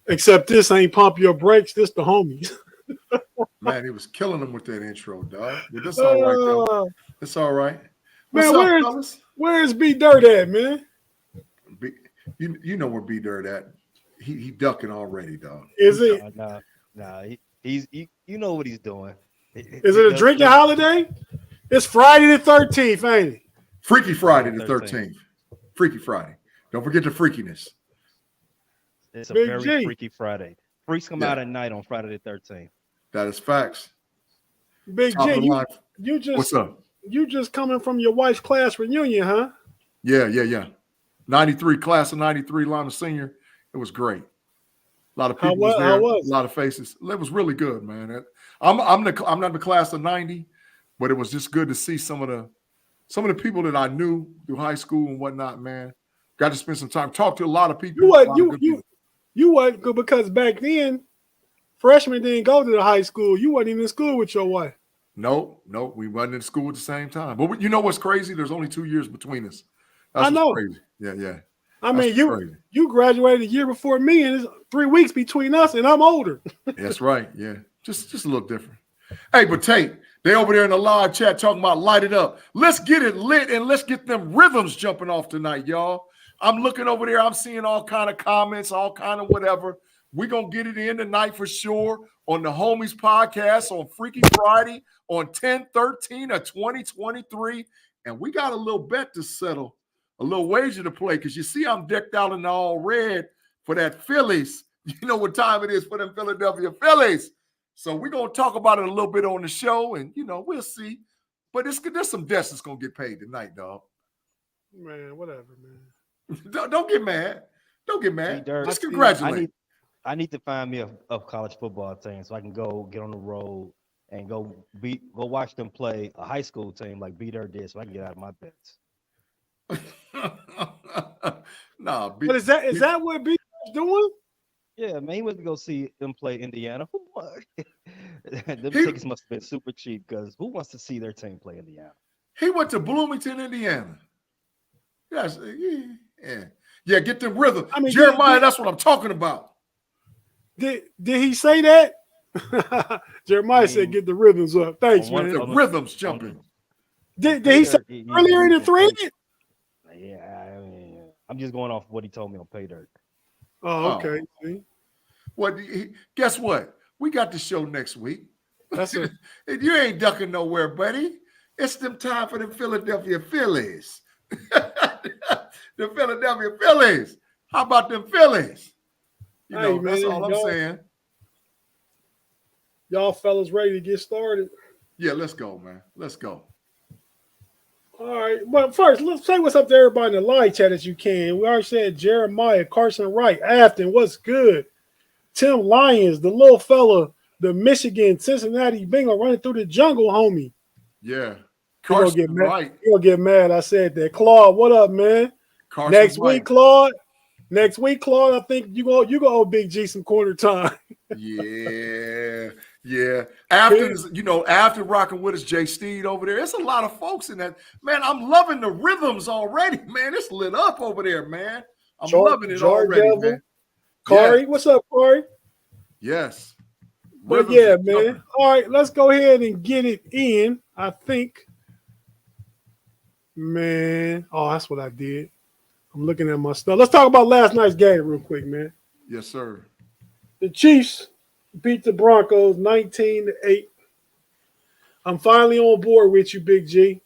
Except this ain't Pump Your Brakes. This the homies. Man, he was killing them with that intro, dog. But that's all right, though. Uh, It's all right. What's man, up, fellas? where's B Dirt at, man? B, you know where B Dirt at. He ducking already, dog. Is it? Nah. He's you know what he's doing. Is it a drinking holiday? It's Friday the 13th, ain't it? Freaky Friday the 13th. Freaky Friday. Don't forget the freakiness. It's a Big very G. freaky Friday. Freaks come out at night on Friday the 13th. That is facts. Big Top of G, the line. you just What's up? You just coming from your wife's class reunion, huh? Yeah. 93, class of 93, Lima Senior. It was great. A lot of people was there. A lot of faces. It was really good, man. I'm not in the class of 90, but it was just good to see some of the people that I knew through high school and whatnot, man. Got to spend some time, talk to a lot of people. You wasn't good because back then freshmen didn't go to the high school. You wasn't even in school with your wife. No, we wasn't in school at the same time. But you know what's crazy? There's only 2 years between us. I know. Crazy. Yeah. I mean, you graduated a year before me, and it's 3 weeks between us, and I'm older. That's right. Yeah, just a little different. Hey, but Tate, they over there in the live chat talking about light it up. Let's get it lit and let's get them rhythms jumping off tonight, y'all. I'm looking over there. I'm seeing all kind of comments, all kind of whatever. We're going to get it in tonight for sure on the Homies podcast on Freaky Friday on 10/13 of 2023. And we got a little bet to settle, a little wager to play because you see I'm decked out in all red for that Phillies. You know what time it is for them Philadelphia Phillies. So we're going to talk about it a little bit on the show, and, we'll see. But there's some debts that's going to get paid tonight, dog. Man, whatever, man. Don't get mad. Don't get mad. Hey, just congratulate. I need to find me a college football team so I can go get on the road and go watch them play a high school team like B Dirt did so I can get out of my bets. But is that what B Dirt's doing? Yeah, man, he went to go see them play Indiana. Them tickets must have been super cheap because who wants to see their team play Indiana? He went to Bloomington, Indiana. Yes, yeah. Get them rhythm. I mean, Jeremiah, that's what I'm talking about. Did he say that? Jeremiah said, "Get the rhythms up." Thanks, man. The rhythms jumping. Did he say earlier in the thread? Yeah, I'm just going off what he told me on Pay Dirt. Oh, okay. See? Well, guess what? We got the show next week. That's it. You ain't ducking nowhere, buddy. It's them time for the Philadelphia Phillies. The Philadelphia Phillies. How about them Phillies? That's all I'm saying. Y'all fellas ready to get started? Yeah, let's go, man. Let's go. All right. But first, let's say what's up to everybody in the live chat as you can. We already said Jeremiah, Carson Wright, Afton, what's good? Tim Lyons, the little fella, the Michigan, Cincinnati Bengal running through the jungle, homie. Yeah. Carson Wright. You'll get mad I said that. Claude, what up, man? Carson Next Wright. week, Claude. Next week, Claude, I think you go owe Big G some corner time. Yeah. After rocking with us, Jay Steed over there. It's a lot of folks in that. Man, I'm loving the rhythms already, man. It's lit up over there, man. I'm loving it already, man. Corey, what's up, Corey? Yes. But yeah, man. All right, let's go ahead and get it in. I think, man. Oh, that's what I did. I'm looking at my stuff. Let's talk about last night's game real quick, man. Yes, sir. The Chiefs beat the Broncos 19-8. I'm finally on board with you, Big G.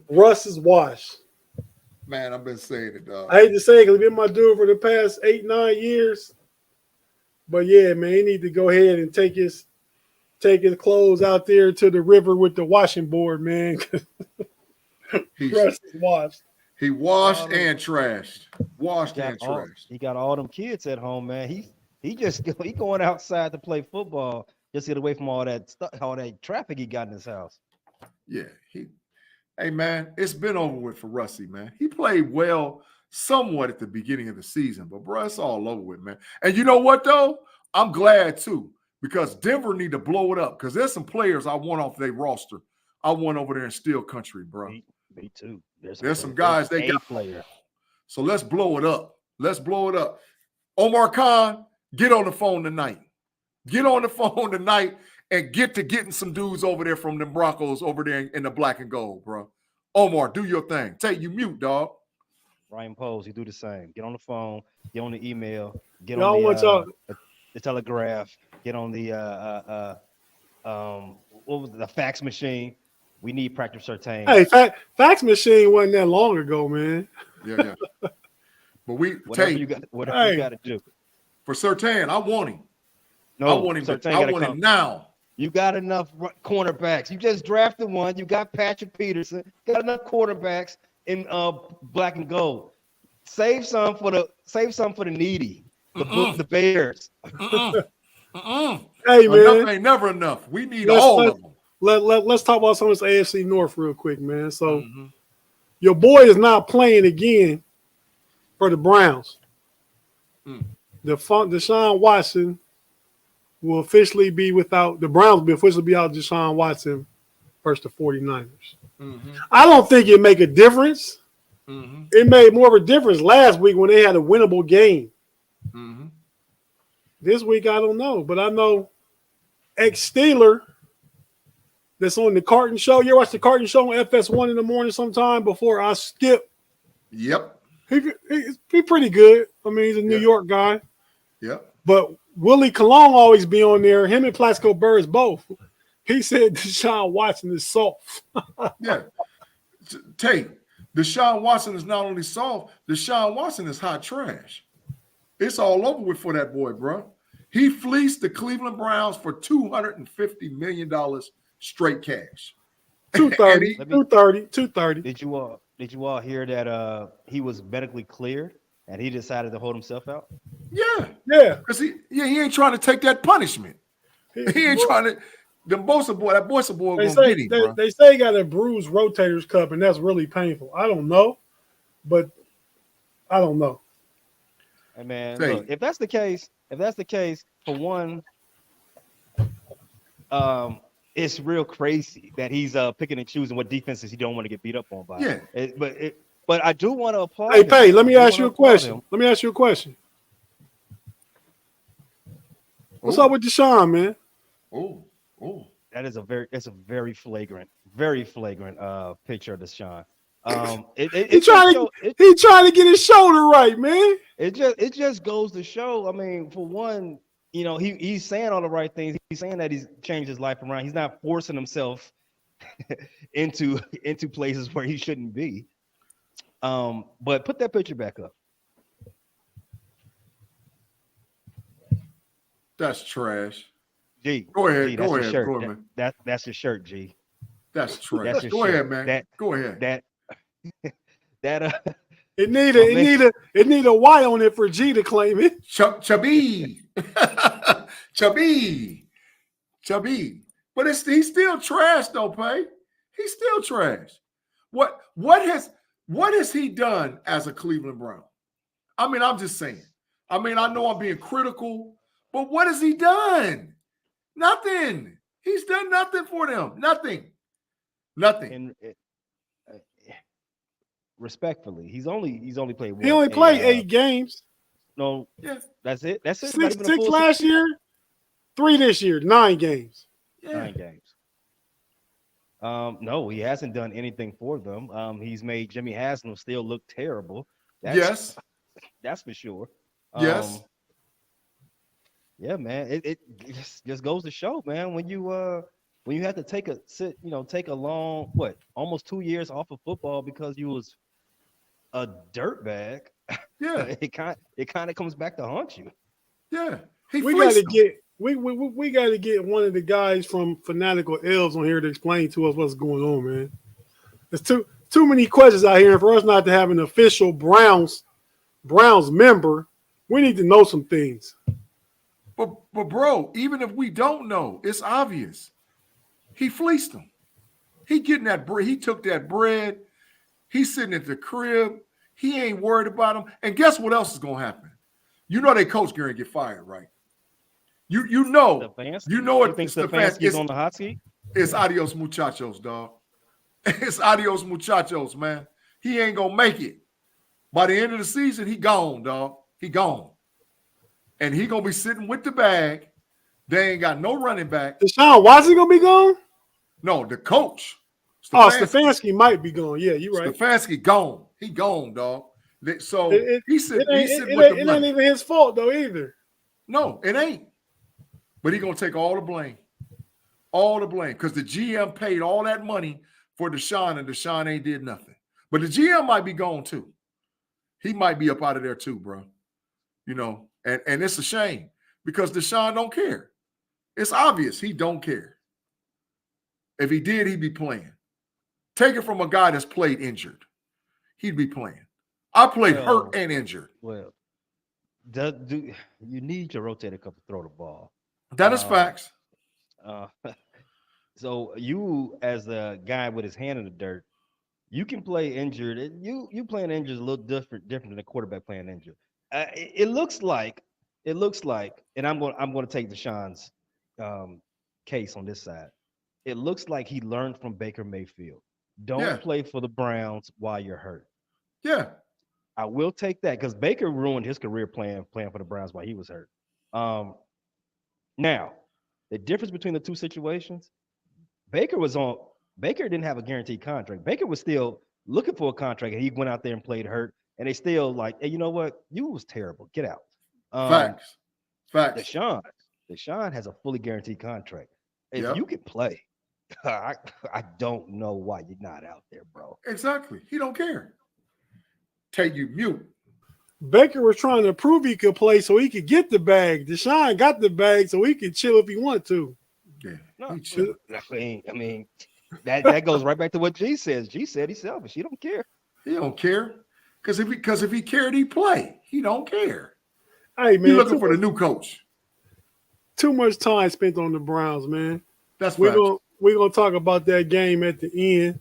Russ is washed. Man, I've been saying it, dog. I hate to say it because it's been my dude for the past 8-9 years. But yeah, man, he need to go ahead and take his clothes out there to the river with the washing board, man. Russ is washed. He washed and trashed. Trashed. He got all them kids at home, man. He going outside to play football just to get away from all that stuff, all that traffic he got in his house. Yeah, hey man, it's been over with for Russie, man. He played well somewhat at the beginning of the season, but bro, it's all over with, man. And you know what though? I'm glad too because Denver need to blow it up because there's some players I want off their roster. I want over there in Steel Country, bro. Me too. There's some guys they got. Player. So let's blow it up. Let's blow it up. Omar Khan, get on the phone tonight. Get on the phone tonight and get to getting some dudes over there from the Broncos over there in the black and gold, bro. Omar, do your thing. Tate, you mute, dog. Ryan Poles, you do the same. Get on the phone, get on the email, get Y'all on want y'all. the telegraph, get on the what was the fax machine. We need practice Surtain. Hey, fax machine wasn't that long ago, man. Yeah. But whatever Tate, you got to do. For Surtain, I want him. No, I want him now. You got enough cornerbacks. You just drafted one. You got Patrick Peterson. Got enough quarterbacks in black and gold. Save some for the needy. The Bears. Hey, man. Enough ain't never enough. We need all of them. Let's talk about some of this AFC North real quick, man. So your boy is not playing again for the Browns. Deshaun Watson will officially be without the Browns will be officially be out Deshaun Watson versus the 49ers. I don't think it make a difference. It made more of a difference last week when they had a winnable game. This week, I don't know, but I know ex-Steeler that's on the Carton Show. You ever watch the Carton Show on FS1 in the morning sometime before I skip? Yep. He pretty good. I mean, he's a New York guy. Yep. But Willie Colon always be on there. Him and Plaxico Burress both. He said Deshaun Watson is soft. Yeah. Tate, Deshaun Watson is not only soft, Deshaun Watson is hot trash. It's all over with for that boy, bro. He fleeced the Cleveland Browns for $250 million straight cash. 230. Did you all hear that he was medically cleared and he decided to hold himself out? Yeah. Because he ain't trying to take that punishment. He ain't trying to. That Bosa boy gonna get him, bro. They say he got a bruised rotator's cuff, and that's really painful. I don't know, but I don't know. Hey man, look, if that's the case, for one, it's real crazy that he's picking and choosing what defenses he don't want to get beat up on by. Yeah. But I do want to applaud. Hey, Pay, let me ask you a question. What's up with Deshaun, man? Oh. That's a very flagrant picture of Deshaun. He trying to get his shoulder right, man. It just goes to show. I mean, for one, you know, he's saying all the right things. He's saying that he's changed his life around. He's not forcing himself into places where he shouldn't be. But put that picture back up. That's trash. G, go ahead. G, go ahead, man. That's your shirt, G. That's trash. Go ahead, man. Go ahead. It need a Y on it for G to claim it. Chubby. But he's still trash though, Pay. He's still trash. What has he done as a Cleveland Brown? I mean, I'm just saying. I mean, I know I'm being critical, but what has he done? Nothing. He's done nothing for them. Nothing. And respectfully, he's only played one. He only played 8 games. No, that's it. That's it. 6 last year, 3 this year, 9 games. 9 games. No, he hasn't done anything for them. He's made Jimmy Haslam still look terrible. That's for sure. Yes. Yeah, man. It just goes to show, man, when you have to take a long almost 2 years off of football because you was a dirtbag. Yeah. it kind of comes back to haunt you. Yeah. We got to get one of the guys from Fanatical Elves on here to explain to us what's going on, man. There's too many questions out here, and for us not to have an official Browns member, we need to know some things. But bro, even if we don't know, it's obvious. He fleeced them. He getting that bread. He took that bread. He's sitting at the crib. He ain't worried about them. And guess what else is gonna happen? You know they coach going to get fired, right? You know it. Stefanski's on the hot seat. It's adios muchachos, dog. It's adios muchachos, man. He ain't gonna make it. By the end of the season, he gone, dog. He gone. and he gonna be sitting with the bag. They ain't got no running back. Deshaun Watson gonna be gone? No, the coach. Stefanski might be gone. Yeah, you're right. Stefanski gone. He gone, dog. So he's sitting with the money. It ain't even his fault though either. No, it ain't. But he gonna take all the blame. All the blame. Because the GM paid all that money for Deshaun, and Deshaun ain't did nothing. But the GM might be gone too. He might be up out of there too, bro. You know, and it's a shame because Deshaun don't care. It's obvious he don't care. If he did, he'd be playing. Take it from a guy that's played injured. He'd be playing. I played hurt and injured. Well, you need your rotator cuff to throw the ball. That is facts. So you, as the guy with his hand in the dirt, you can play injured. You playing injured is a little different than a quarterback playing injured. It looks like, and I'm going to take Deshaun's case on this side. It looks like he learned from Baker Mayfield. Don't play for the Browns while you're hurt. Yeah. I will take that because Baker ruined his career playing for the Browns while he was hurt. Now, the difference between the two situations, Baker didn't have a guaranteed contract. Baker was still looking for a contract, and he went out there and played hurt, and they still like, hey, you know what? You was terrible. Get out. Facts. Deshaun has a fully guaranteed contract. If you can play, I don't know why you're not out there, bro. Exactly. He don't care. Take you mute. Baker was trying to prove he could play so he could get the bag. Deshaun got the bag so he could chill if he wanted to. Yeah. No, I mean that goes right back to what G says. G said he's selfish. He don't care. He don't care. Because if he cared, he'd play. He don't care. Hey, man. He's looking for the new coach. Too much time spent on the Browns, man. That's we're gonna talk about that game at the end.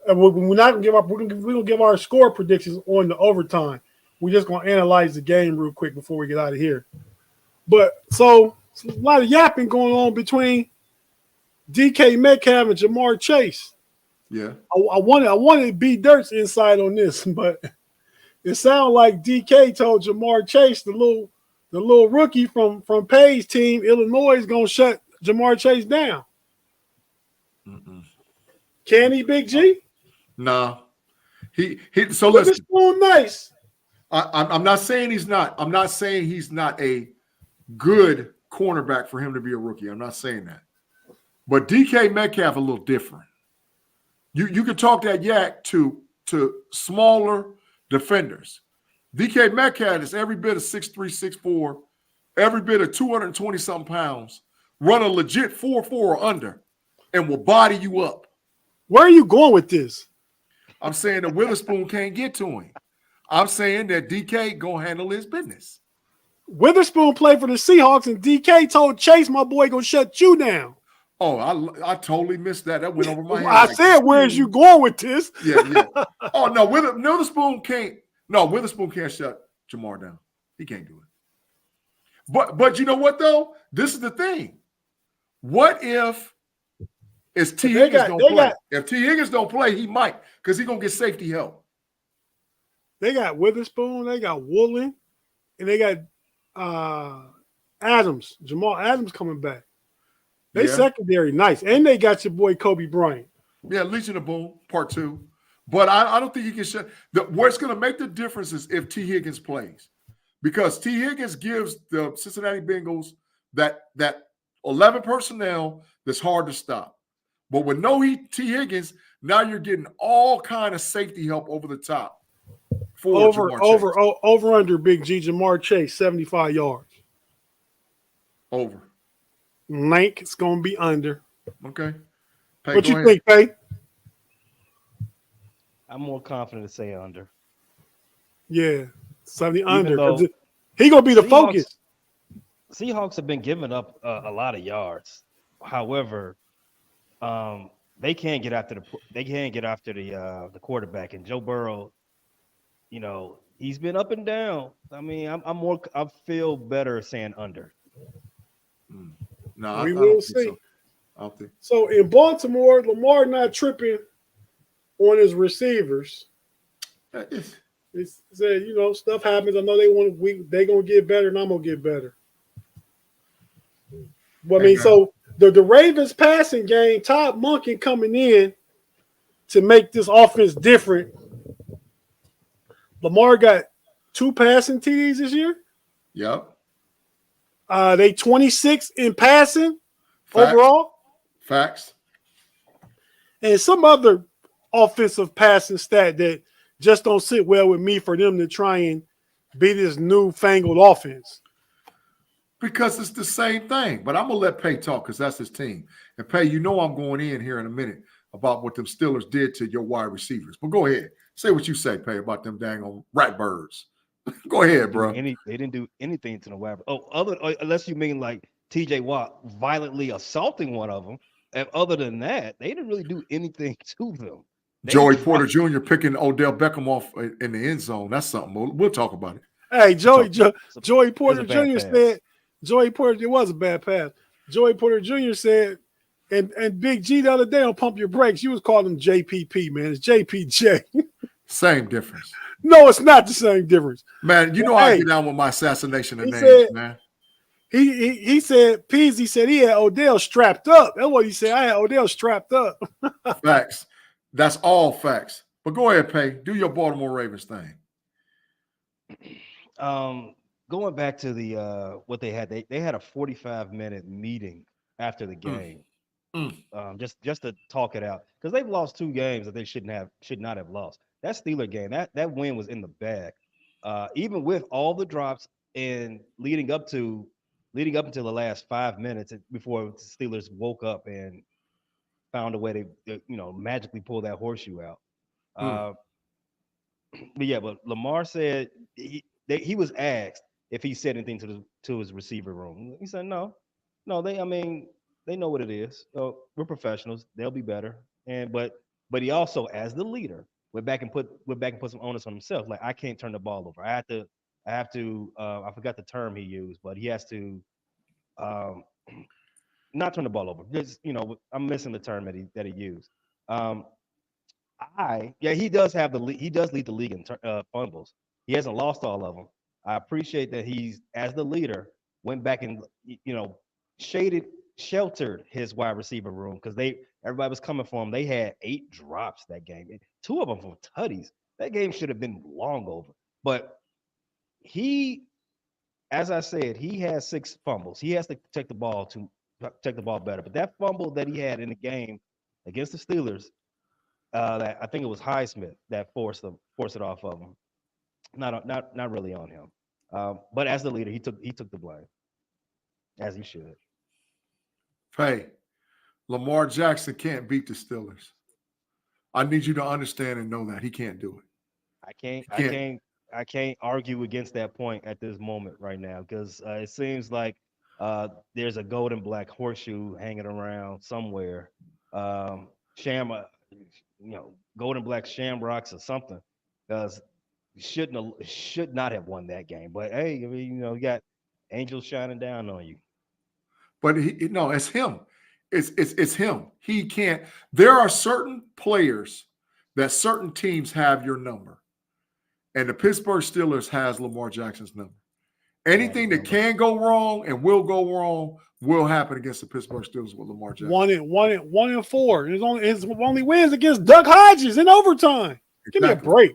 And we're not gonna give up. We're gonna give our score predictions on the overtime. We're just gonna analyze the game real quick before we get out of here. But so a lot of yapping going on between DK Metcalf and Jamar Chase. Yeah, I wanted B Dirt's insight on this, but it sounded like DK told Jamar Chase, the little rookie from Pay's team, Illinois, is gonna shut Jamar Chase down. Can he, Big G? Nah. He so listen. Nice. I'm not saying he's not. I'm not saying he's not a good cornerback for him to be a rookie. I'm not saying that. But DK Metcalf a little different. You can talk that yak to smaller defenders. DK Metcalf is every bit of 6'3", 6'4", every bit of 220-something pounds, run a legit 4.4 or under, and will body you up. Where are you going with this? I'm saying that Witherspoon can't get to him. I'm saying that DK gonna handle his business. Witherspoon played for the Seahawks, and DK told Chase, my boy, gonna shut you down. Oh, I totally missed that. That went over my head. I said, where's you going with this? Yeah. Oh, no, Witherspoon can't. No, Witherspoon can't shut Jamar down. He can't do it. But you know what, though? This is the thing. What if T. Higgins don't play? If T. Higgins don't play, he might, because he's going to get safety help. They got Witherspoon, they got Woolen, and they got Adams. Jamal Adams coming back. They secondary nice. And they got your boy Kobe Bryant. Yeah, Legion of Boom, part 2. But I don't think he can shut. Where it's going to make the difference is if T. Higgins plays. Because T. Higgins gives the Cincinnati Bengals that 11 personnel that's hard to stop. But with no T. Higgins, now you're getting all kind of safety help over the top. Over under Big G, Jamar Chase, 75 yards. Over. Lank, it's going to be under. Okay. Pay, what you think, Pay? I'm more confident to say under. Yeah, 70 under. He going to be the focus. Seahawks have been giving up a lot of yards. However, they can't get after the quarterback, and Joe Burrow, you know, he's been up and down. I mean, I feel better saying under. No, we will see. So in Baltimore, Lamar not tripping on his receivers. He said, stuff happens. I know they gonna get better, and I'm gonna get better. Well, I mean, so the Ravens passing game, Todd Monken coming in to make this offense different. Lamar got 2 passing TDs this year. Yep. They 26 in passing overall. Facts. And some other offensive passing stat that just don't sit well with me for them to try and be this newfangled offense. Because it's the same thing. But I'm going to let Pay talk because that's his team. And Pay, I'm going in here in a minute about what them Steelers did to your wide receivers. But go ahead. Say what you say, Pay, about them dang old rat birds. Go ahead, bro. They didn't do anything to the wide. Unless you mean like TJ Watt violently assaulting one of them. And other than that, they didn't really do anything to them. Joey Porter Jr. picking Odell Beckham off in the end zone. That's something. We'll talk about it. Hey, Joey Porter Jr. said, it was a bad pass. Joey Porter Jr. said, and Big G the other day on Pump Your Brakes, you was calling him JPP, man. It's JPJ. Same difference. No, it's not the same difference. Man, I get down with my assassination of names, man. He said, Peasy said he had Odell strapped up. That's what he said. I had Odell strapped up. Facts. That's all facts. But go ahead, Pay. Do your Baltimore Ravens thing. Going back to the what they had, they had a 45-minute meeting after the game, just to talk it out because they've lost 2 games that they should not have lost. That Steeler game, that win was in the bag, even with all the drops and leading up until the last 5 minutes before the Steelers woke up and found a way to magically pull that horseshoe out. But Lamar said he was asked if he said anything to his receiver room. He said no. They know what it is. So we're professionals. They'll be better. But he also, as the leader, went back and put some onus on himself. Like, I can't turn the ball over. I have to. I forgot the term he used, but he has to not turn the ball over. Just, I'm missing the term that he used. He does lead the league in fumbles. He hasn't lost all of them. I appreciate that he's, as the leader, went back and sheltered his wide receiver room because everybody was coming for him. They had 8 drops that game, 2 of them from tutties. That game should have been long over. But he, as I said, he has 6 fumbles. He has to protect the ball better. But that fumble that he had in the game against the Steelers, that I think it was Highsmith that forced it off of him. Not really on him. But as the leader, he took the blame, as he should. Hey, Lamar Jackson can't beat the Steelers. I need you to understand and know that he can't do it. I can't argue against that point at this moment right now because it seems like there's a golden black horseshoe hanging around somewhere. Golden black shamrocks or something, because should not have won that game. But hey, you got angels shining down on you. But it's him. It's him. He can't. There are certain players that certain teams have your number, and the Pittsburgh Steelers has Lamar Jackson's number. Anything that can go wrong and will go wrong will happen against the Pittsburgh Steelers with Lamar Jackson. 1-4. His only wins against Doug Hodges in overtime. Give me a break.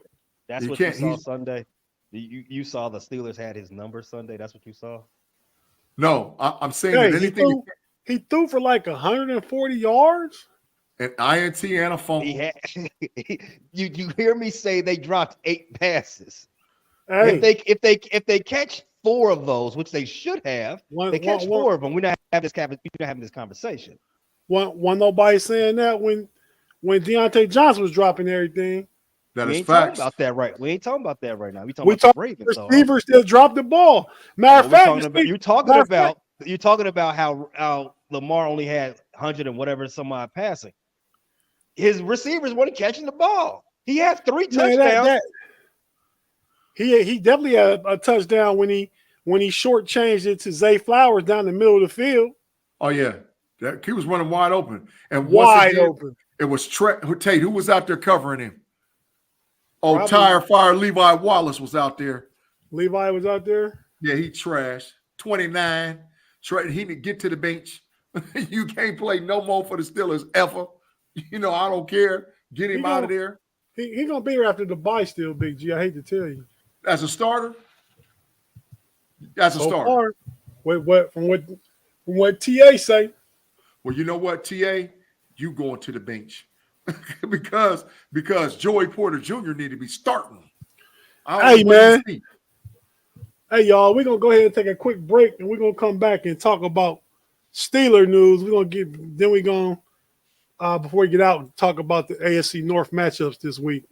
That's what you saw Sunday. You saw the Steelers had his number Sunday. That's what you saw. No, I'm saying that anything he threw for like 140 yards. An INT and a fumble. You hear me say they dropped 8 passes. Hey. If they catch 4 of those, which they should have, they catch 4 of them. We're not having this conversation. Wasn't nobody saying that when Deontay Johnson was dropping everything. That is facts. We ain't talking about that right now. We talking about the Ravens. Receivers still dropped the ball. Matter of fact, you're talking about how Lamar only had 100 and whatever some odd passing. His receivers weren't catching the ball. He had 3 touchdowns. He definitely had a touchdown when he shortchanged it to Zay Flowers down the middle of the field. Oh yeah, he was running wide open, and open. It was Tate who was out there covering him. Oh, Probably. tire fire Levi Wallace was out there. Levi was out there. Yeah, he trashed. 29. He didn't get to the bench. You can't play no more for the Steelers ever. I don't care. Get him out of there. He gonna be here after the bye still, Big G. I hate to tell you. As a starter? As a starter. Far, from what TA say. Well, you know what, TA? You going to the bench. because Joey Porter Jr. need to be starting. Hey, man. Hey, y'all, we're going to go ahead and take a quick break, and we're going to come back and talk about Steeler news. We're going to before we get out, talk about the AFC North matchups this week.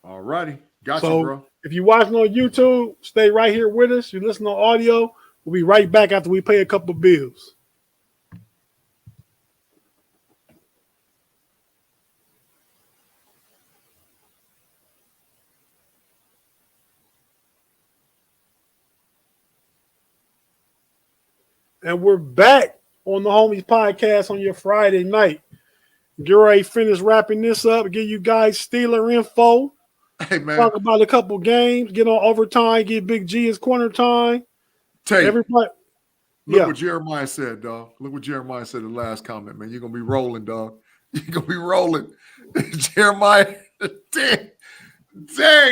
All righty. Gotcha, bro. If you're watching on YouTube, stay right here with us. You listen on audio. We'll be right back after we pay a couple of bills. And we're back on the Homies Podcast on your Friday night. Get ready to finish wrapping this up, give you guys Steeler info. Hey, man. Talk about a couple games, get on overtime, get Big G his corner time. Tate, everybody. Look what Jeremiah said, dog. Look what Jeremiah said in the last comment, man. You're going to be rolling, dog. You're going to be rolling. Jeremiah, dang,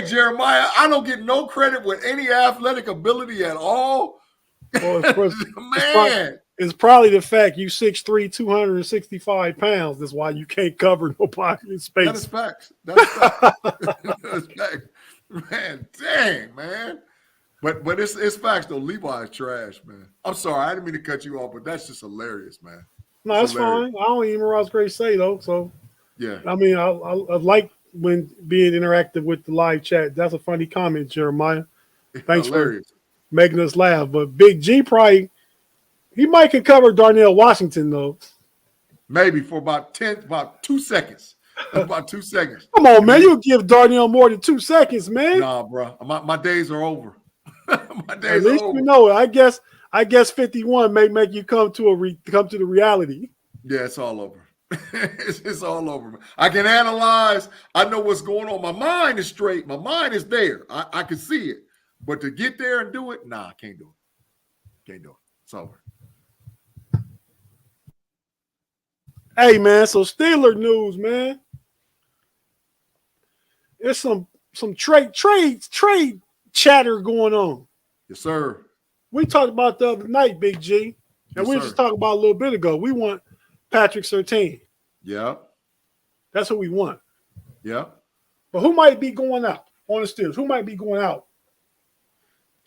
Jeremiah. I don't get no credit with any athletic ability at all. Well, man, it's probably the fact you 6'3", 265 pounds. That's why you can't cover nobody in space. That is facts. That is facts. Man, dang, man. But it's facts though. Levi's trash, man. I'm sorry, I didn't mean to cut you off, but that's just hilarious, man. No, that's fine. I don't even remember what I was going to say though. So yeah, I mean, I like when being interactive with the live chat. That's a funny comment, Jeremiah. Thanks for making us laugh. But Big G he might can cover Darnell Washington though. Maybe for about 2 seconds. About 2 seconds. Come on, man. You give Darnell more than 2 seconds, man. Nah, bro. My days are over. My days At least are over. you know it. I guess 51 may make you come to the reality. Yeah, it's all over. It's all over. Man. I can analyze. I know what's going on. My mind is straight. My mind is there. I can see it. But to get there and do it, nah, I can't do it. Can't do it. It's over. Hey, man, so Steeler news, man. There's some trade chatter going on. Yes, sir. We talked about the other night, Big G, and we just talked about a little bit ago. We want Patrick Surtain. Yeah. That's what we want. Yeah. But who might be going out on the Steelers? Who might be going out?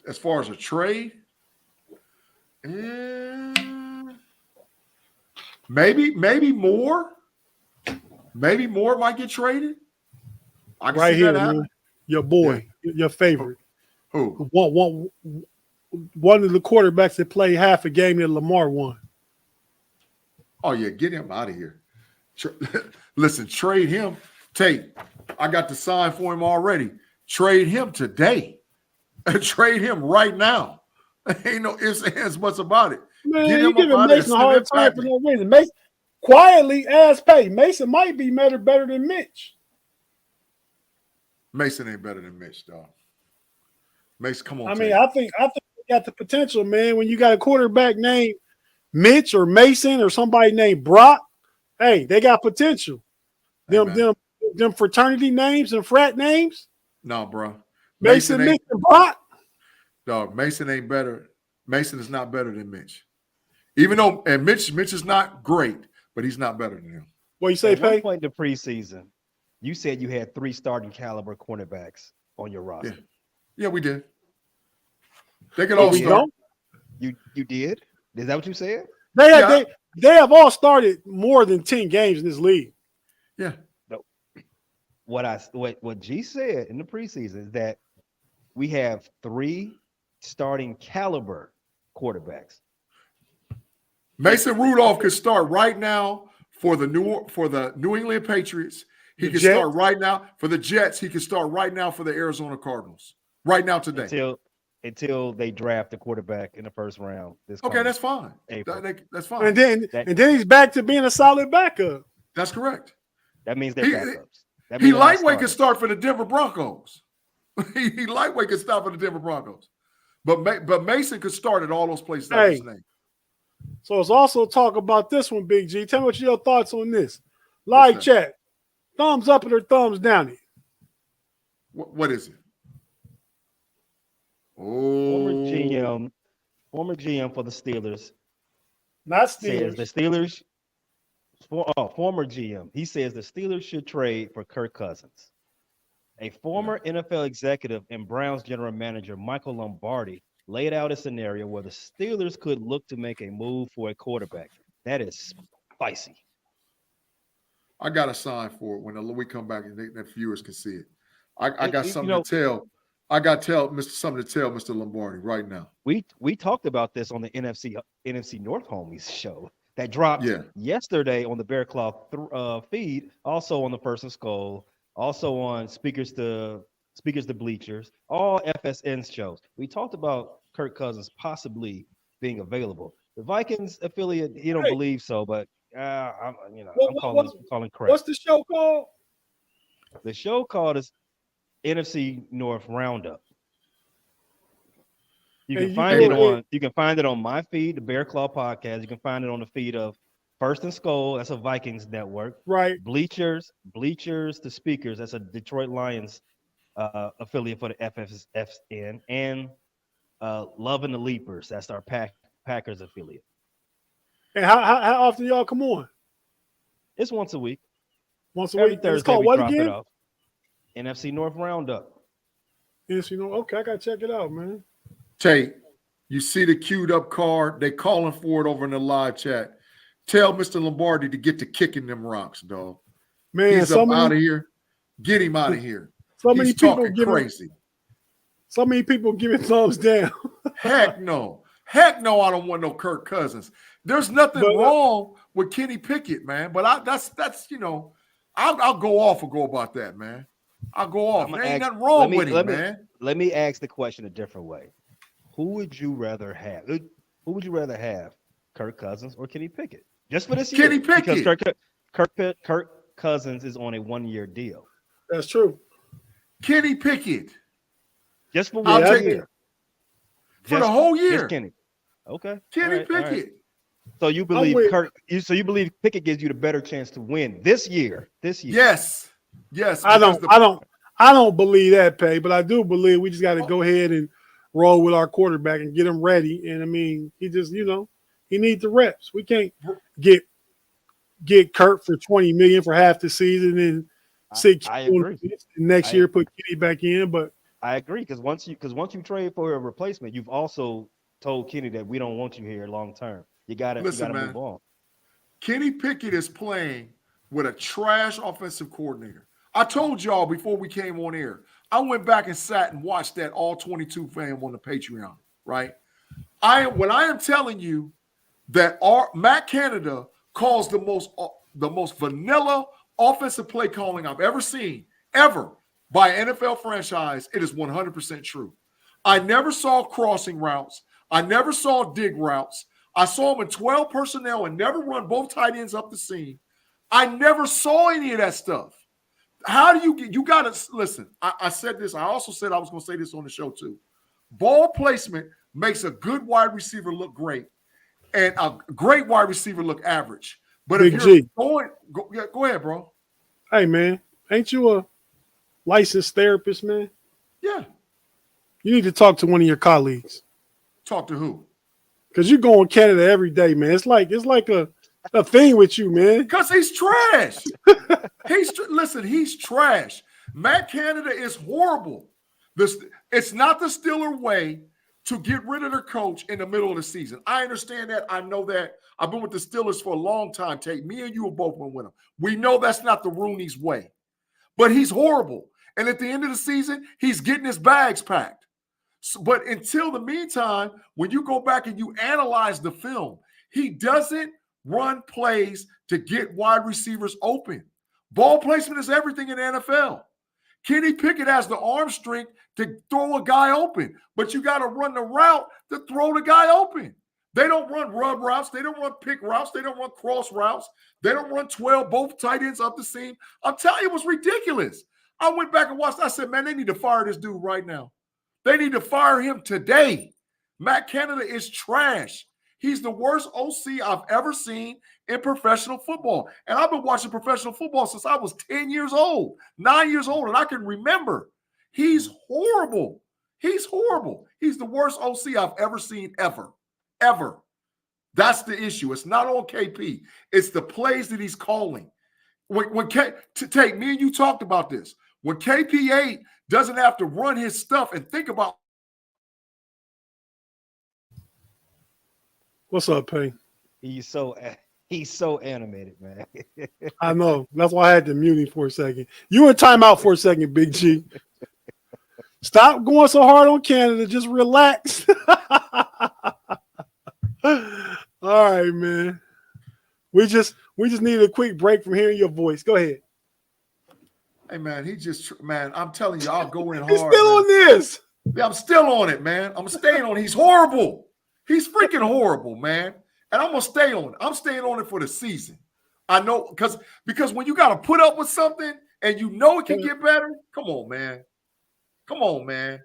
As far as a trade, maybe more. Maybe more might get traded. I can right see here, that happen. Man. Your boy, your favorite. Who? One of the quarterbacks that played half a game that Lamar won. Oh, yeah, get him out of here. Listen, trade him. Tate, I got the sign for him already. Trade him today. Trade him right now. Ain't no ifs, ands, buts about it. Man, you giving Mason a hard time for no reason. Mason, quietly, as pay. Mason might be better than Mitch. Mason ain't better than Mitch, dog. Mason, come on. I mean, I think they got the potential, man. When you got a quarterback named Mitch or Mason or somebody named Brock, hey, they got potential. Them fraternity names and frat names. No, bro. Mason, Mitch, and Brock. Dog, Mason ain't better. Mason is not better than Mitch. Even though, and Mitch is not great, but he's not better than him. What you say, At Pay? one point in the preseason, you said you had 3 starting caliber cornerbacks on your roster. Yeah, we did. They can all start. You did? Is that what you said? They have all started more than 10 games in this league. Yeah. No. What G said in the preseason is that we have 3 starting caliber quarterbacks. Mason Rudolph could start right now for the New England Patriots. He can start right now for the Jets. He can start right now for the Arizona Cardinals. Right now today. Until they draft a quarterback in the first round. That's fine. That's fine. And then he's back to being a solid backup. That's correct. That means they're backups. That He means they're not lightweight can starters. start for the Denver Broncos. he lightweight can start for the Denver Broncos. But Mason could start at all those places I just named. So let's also talk about this one, Big G. Tell me what your thoughts on this. What's Live chat. Thumbs up or thumbs down it? What is it? Former Oh, GM for the Steelers Not says Steelers. the Steelers. Former GM. He says the Steelers should trade for Kirk Cousins. A former NFL executive and Browns general manager Michael Lombardi laid out a scenario where the Steelers could look to make a move for a quarterback. That is spicy. I got a sign for it when we come back and the viewers can see it. I got something to tell. I got something to tell Mr. Lombardi right now. We talked about this on the NFC North homies show that dropped yesterday on the Bear Claw feed, also on the First and Skull, also on Speakers to Bleachers, all FSN shows. We talked about Kirk Cousins possibly being available. The Vikings affiliate, he don't believe so, but I'm calling crap. What's the show called? The show called is NFC North Roundup. You can find it on my feed, the Bear Claw podcast. You can find it on the feed of First and Skull. That's a Vikings network. Right. Bleachers to Speakers. That's a Detroit Lions affiliate for the FSN, and Loving the Leapers. That's our Packers affiliate. And how often y'all come on? It's once a week. Once a Every week. Thursday It's called we what drop again? it off. NFC North Roundup. Yes, okay, I gotta check it out, man. Tate, you see the queued up card? They calling for it over in the live chat. Tell Mr. Lombardi to get to kicking them rocks, dog. Man, he's up out of here. Get him out of here. So many people crazy. So many people giving thumbs down. Heck no. Heck no, I don't want no Kirk Cousins. There's nothing wrong with Kenny Pickett, man. But that's I'll go off or go about that, man. I'll go off. There ain't nothing wrong with him, man. Let me ask the question a different way. Who would you rather have? Who would you rather have, Kirk Cousins or Kenny Pickett? Just for this year. Kenny Pickett. Because Kirk Cousins is on a 1-year deal. That's true. Kenny Pickett. Just for 1 year. year. For the whole year. Just Kenny. Okay. Kenny Pickett. Right. So you believe you believe Pickett gives you the better chance to win this year? Yes. Yes. I don't believe that, Pay, but I do believe we just got to go ahead and roll with our quarterback and get him ready. And I mean, he just, he needs the reps. We can't get Kurt for $20 million for half the season and next year put Kenny back in. But I agree because once you trade for a replacement, you've also told Kenny that we don't want you here long term. You gotta move on. Kenny Pickett is playing with a trash offensive coordinator. I told y'all before we came on air, I went back and sat and watched that all 22 film on the Patreon, right? When I am telling you that Matt Canada calls the most vanilla offensive play calling I've ever seen, ever, by an NFL franchise, it is 100% true. I never saw crossing routes. I never saw dig routes. I saw him in 12 personnel and never run both tight ends up the seam. I never saw any of that stuff. How do you got to listen? I said this. I also said I was going to say this on the show too. Ball placement makes a good wide receiver look great and a great wide receiver look average. But if you're go ahead, bro. Hey, man, ain't you a licensed therapist, man? Yeah. You need to talk to one of your colleagues. Talk to who? Because you go in Canada every day, man. It's like a thing with you, man. Because he's trash. He's trash. Matt Canada is horrible. It's not the Steeler way to get rid of their coach in the middle of the season. I understand that. I know that. I've been with the Steelers for a long time, Tate. Me and you have both been with them. We know that's not the Rooney's way. But he's horrible. And at the end of the season, he's getting his bags packed. But until the meantime, when you go back and you analyze the film, he doesn't run plays to get wide receivers open. Ball placement is everything in the NFL. Kenny Pickett has the arm strength to throw a guy open, but you got to run the route to throw the guy open. They don't run rub routes. They don't run pick routes. They don't run cross routes. They don't run 12, both tight ends up the seam. I'm telling you, it was ridiculous. I went back and watched. I said, man, they need to fire this dude right now. They need to fire him today. Matt Canada is trash. He's the worst OC I've ever seen in professional football. And I've been watching professional football since I was 10 years old, 9 years old, and I can remember. He's horrible. He's horrible. He's the worst OC I've ever seen ever. Ever. That's the issue. It's not on KP. It's the plays that he's calling. Tate, me and you talked about this. When KP8 doesn't have to run his stuff and think about. What's up, Payne? He's so animated, man. I know. That's why I had to mute him for a second. You in timeout for a second, Big G. Stop going so hard on Canada. Just relax. All right, man. We just needed a quick break from hearing your voice. Go ahead. Hey, man, I'm telling you, I'll go in hard. He's still on this. Yeah, I'm still on it, man. I'm staying on it. He's horrible. He's freaking horrible, man. And I'm going to stay on it. I'm staying on it for the season. I know, because when you got to put up with something and you know it can get better, come on, man. Come on, man.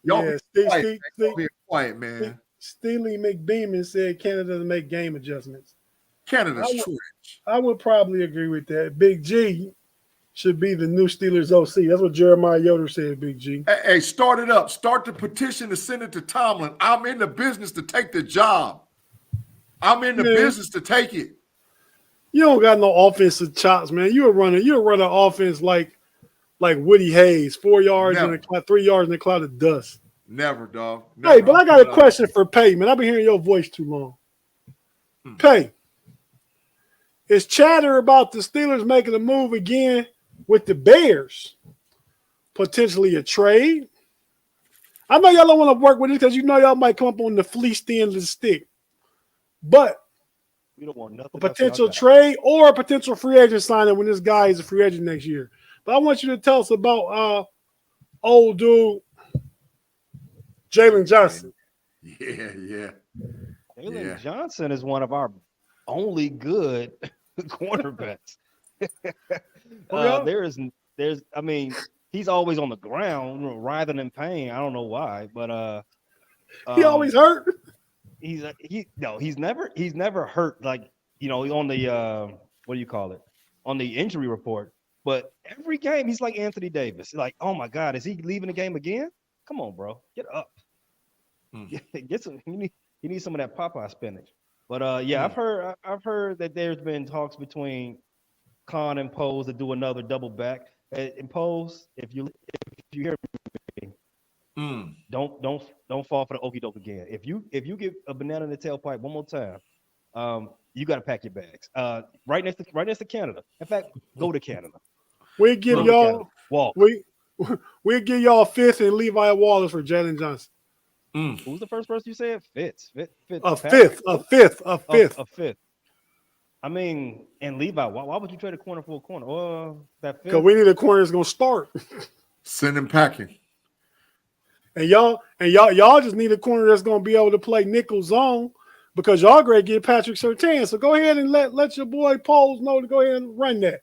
Y'all be quiet, man. Steely McBeeman said Canada doesn't make game adjustments. Canada's trash. I would probably agree with that. Big G should be the new Steelers OC. That's what Jeremiah Yoder said, Big G. Hey, start it up. Start the petition to send it to Tomlin. I'm in the business to take the job. I'm in the business to take it. You don't got no offensive chops, man. You're running offense like Woody Hayes, 4 yards and 3 yards in a cloud of dust. Never, dog. Never. Hey, but I got a question for Pay, man. I've been hearing your voice too long. Pay, is chatter about the Steelers making a move again with the Bears? Potentially a trade? I know y'all don't want to work with it because you know y'all might come up on the fleece end of the stick. But we don't want nothing. A potential trade or a potential free agent signing when this guy is a free agent next year. But I want you to tell us about old dude Jalen Johnson. Yeah. Jalen Johnson is one of our only good cornerbacks. I mean, he's always on the ground, writhing in pain. I don't know why, but he always hurt. He's never hurt, like, on the what do you call it? On the injury report. But every game he's like Anthony Davis. Like, oh my God, is he leaving the game again? Come on, bro. Get up. Get some. You need some of that Popeye spinach. But I've heard that there's been talks between Khan and Pose to do another double back. And Pose, if you hear me, don't fall for the okie doke again. If you get a banana in the tailpipe one more time, you got to pack your bags. Right next to Canada. In fact, go to Canada. We'll give y'all we'll give y'all fifth and Levi Wallace for Jalen Johnson. Who's the first person you said? Fitz. A fifth. I mean, and Levi, why would you trade a corner for a corner? That because we need a corner that's gonna start. Send him packing. And y'all just need a corner that's gonna be able to play nickel zone because y'all great get Patrick Surtain. So go ahead and let your boy Poles know to go ahead and run that.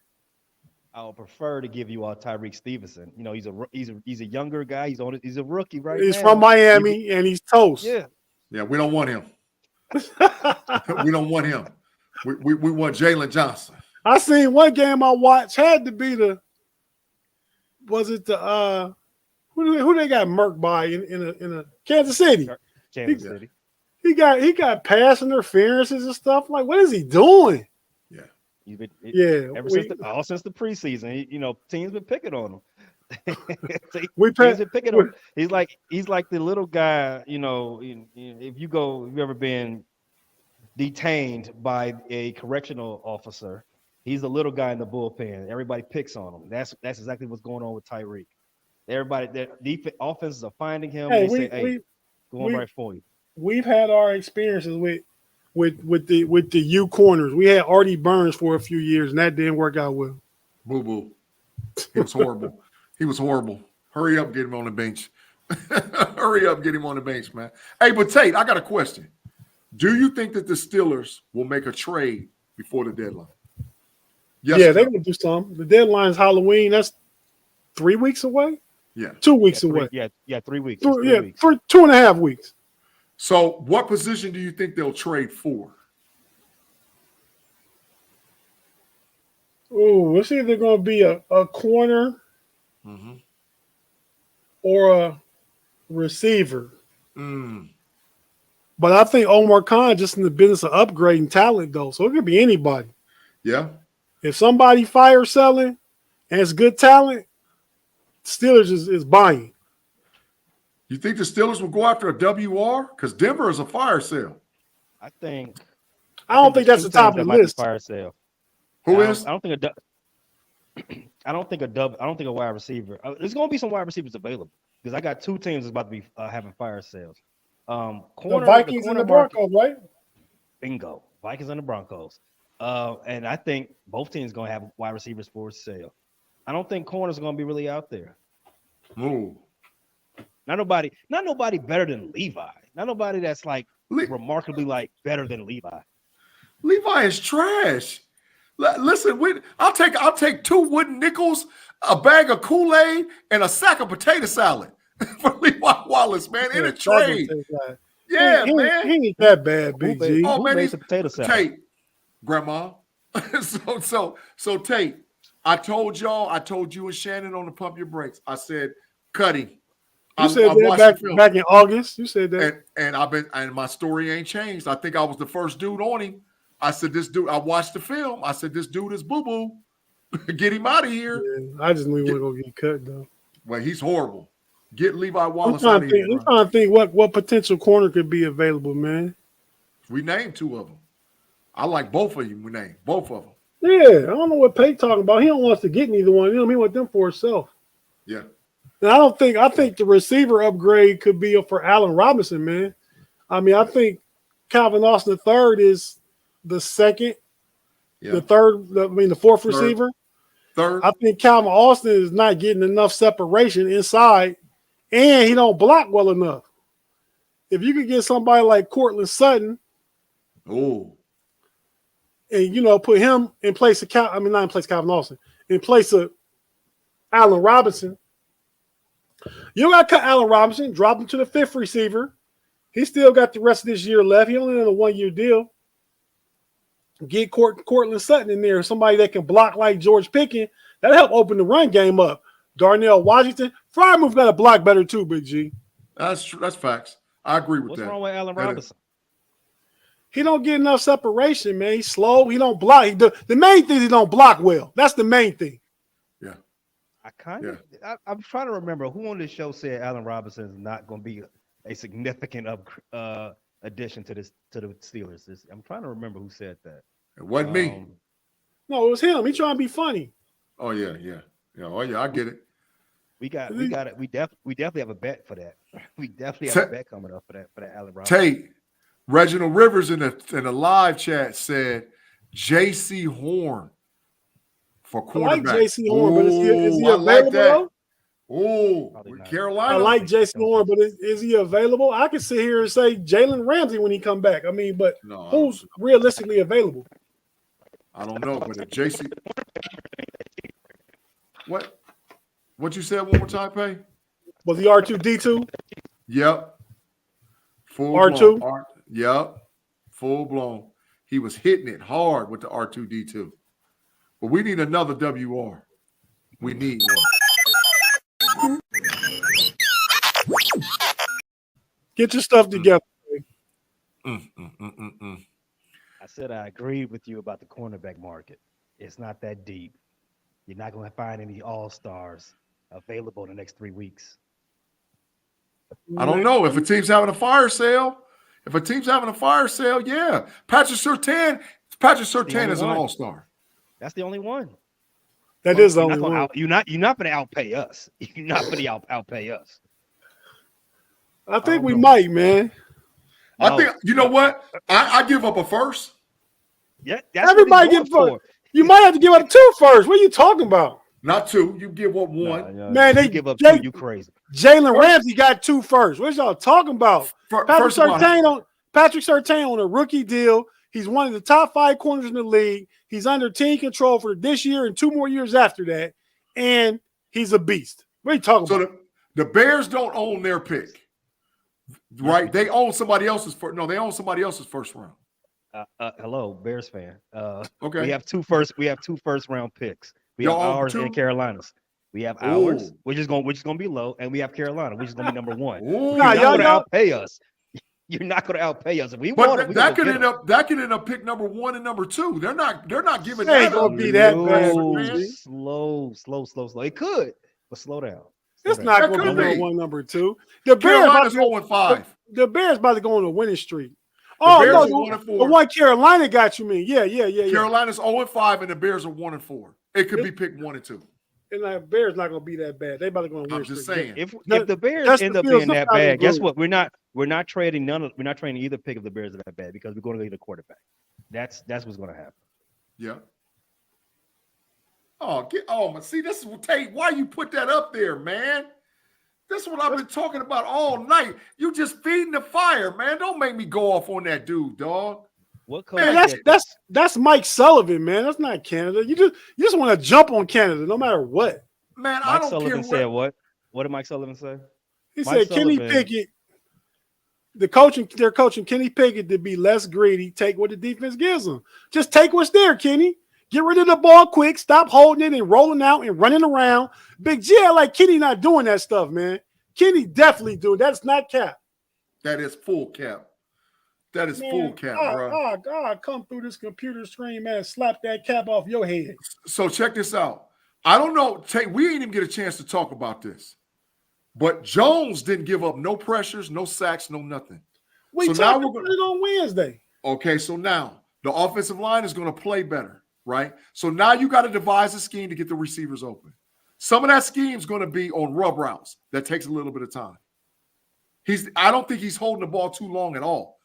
I would prefer to give you all Tyreek Stevenson. He's a younger guy. He's a rookie right He's now. from Miami and he's toast. Yeah, we don't want him. We don't want him. We want Jalen Johnson. I seen one game I watched had to be who they got murked by in a Kansas City. Kansas City. He got pass interferences and stuff. Like, what is he doing? Since the preseason, teams been picking on him. He's like the little guy. If you've ever been detained by a correctional officer, he's the little guy in the bullpen. Everybody picks on him. That's exactly what's going on with Tyreek. Everybody, their offenses are finding him. Going right for you. We've had our experiences with the U corners. We had Artie Burns for a few years, and that didn't work out well. Boo. He was horrible. Hurry up, get him on the bench. Hurry up, get him on the bench, man. Hey, but Tate, I got a question. Do you think that the Steelers will make a trade before the deadline? Yes, yeah, they're going to do something. The deadline's Halloween. That's 3 weeks away? Yeah. 2 weeks away. 3 weeks. 3 weeks. 2.5 weeks. So what position do you think they'll trade for? Oh, it's either going to be a corner or a receiver. But I think Omar Khan just in the business of upgrading talent, though. So it could be anybody. Yeah. If somebody fire selling and it's good talent, Steelers is buying. You think the Steelers will go after a WR? Because Denver is a fire sale. I don't think that's the top of the list. Fire sale. Who is? I don't think a wide receiver. There's going to be some wide receivers available because I got 2 teams that's about to be having fire sales. The Vikings and the Broncos, right? Bingo. Vikings and the Broncos. And I think both teams going to have wide receivers for sale. I don't think corners are going to be really out there. Ooh. Not nobody better than Levi. Not nobody that's like remarkably like better than Levi. Levi is trash. Listen, I'll take 2 wooden nickels, a bag of Kool-Aid, and a sack of potato salad for Levi Wallace, man, in a trade. Yeah, man. He ain't that bad, Big G. Oh, man, he's a potato salad. Tate, Grandma. so Tate, I told you and Shannon on the Pump Your Brakes. I said, Cuddy. You said that back in August. You said that. And my story ain't changed. I think I was the first dude on him. I said, this dude, I watched the film. I said, this dude is boo-boo. Get him out of here. Yeah, I just knew he was going to get cut, though. Well, he's horrible. Get Levi Wallace out of here. I'm trying to think what potential corner could be available, man. We named 2 of them. I like both of you. We named both of them. Yeah, I don't know what Pate talking about. He don't want us to get neither one. He want them for himself. Yeah. And I think the receiver upgrade could be for Allen Robinson, man. I mean, I think Calvin Austin III is the second, the fourth receiver. Third. I think Calvin Austin is not getting enough separation inside, and he don't block well enough. If you could get somebody like Cortland Sutton, and put him in place of not in place of Calvin Austin, in place of Allen Robinson. You don't got to cut Allen Robinson, drop him to the 5th receiver. He still got the rest of this year left. He only on a 1-year deal. Get Cortland Sutton in there, somebody that can block like George Pickens. That'll help open the run game up. Darnell Washington. Frymouth got to block better too, Big G. That's facts. I agree with that. What's wrong with Allen Robinson? He don't get enough separation, man. He's slow. He don't block. The main thing is he don't block well. That's the main thing. Yeah. I'm trying to remember who on this show said Allen Robinson is not going to be a significant addition to the Steelers. I'm trying to remember who said that. It wasn't me. No, it was him. He trying to be funny. Oh yeah. Oh yeah, I get it. We definitely have a bet for that. We definitely have a bet coming up for that Allen Robinson. Tate, Reginald Rivers in the live chat said J.C. Horn for quarterback. I like J.C. Horn, but is he available though? Oh, Carolina. I like J.C. Horn, but is he available? I could sit here and say Jalen Ramsey when he come back. I mean, but who's realistically available? I don't know, but if J.C. What you said one more time, Pay? Was he R2D2? Yep. Full R2? blown. Yep. Full blown. He was hitting it hard with the R2D2. But we need another WR. We need one. Get your stuff together. I said I agreed with you about the cornerback market. It's not that deep. You're not going to find any all-stars available in the next 3 weeks. I don't know. If a team's having a fire sale, yeah. Patrick Surtain is an all-star. That's the only one. That is the only one. You're not going to outpay us. You're not going to outpay us. I think we might, man. I think, you know what? I give up a first. Yeah, that's everybody give up. You might have to give up 2 first. What are you talking about? Not 2. You give up 1. Man, they give up 2. You crazy? Jalen Ramsey got 2 first. What y'all talking about? Patrick Surtain on a rookie deal. He's one of the top 5 corners in the league. He's under team control for this year and 2 more years after that. And he's a beast. What are you talking about? So the Bears don't own their pick, right? They own somebody else's first. No, they own somebody else's first round. Hello, Bears fan. Okay. We have 2 first round picks. We have ours and Carolina's. We have ours, which is going to be low, and we have Carolina, which is going to be number 1. You're not going to outpay us. You're not going to outpay us. If we want it, that could end up pick number 1 and number 2. They're not giving that. Ain't gonna be that bad. Slow. It could, but slow down. It's not going to be number 1, number 2. The Carolina's 0-5. The Bears about to go on a winning streak. The one Carolina got you mean? Yeah. Carolina's 0-5 and the Bears are 1-4. It could be picked 1 and 2. And the Bears not going to be that bad. They about to go on a winning streak. I'm just saying. If the Bears end up being that bad, guess what? We're not trading either pick of the Bears are that bad because we're going to get a quarterback. That's what's going to happen. Yeah. See, this is Tate. Why you put that up there, man? This is what I've been talking about all night. You just feeding the fire, man. Don't make me go off on that dude, dog. What man, that's Mike Sullivan, man. That's not Canada. You just want to jump on Canada no matter what. Man, Mike Sullivan said what? What did Mike Sullivan say? He said Kenny Pickett. They're coaching Kenny Pickett to be less greedy. Take what the defense gives them. Just take what's there, Kenny. Get rid of the ball quick. Stop holding it and rolling out and running around. Big G, like Kenny not doing that stuff, man. Kenny definitely doing that's not cap. That is full cap. That is full cap, bro. God, come through this computer screen, man. Slap that cap off your head. So check this out. I don't know. We ain't even get a chance to talk about this. But Jones didn't give up no pressures, no sacks, no nothing. We talked about it on Wednesday. Okay, so now the offensive line is going to play better, right? So now you got to devise a scheme to get the receivers open. Some of that scheme is going to be on rub routes. That takes a little bit of time. I don't think he's holding the ball too long at all.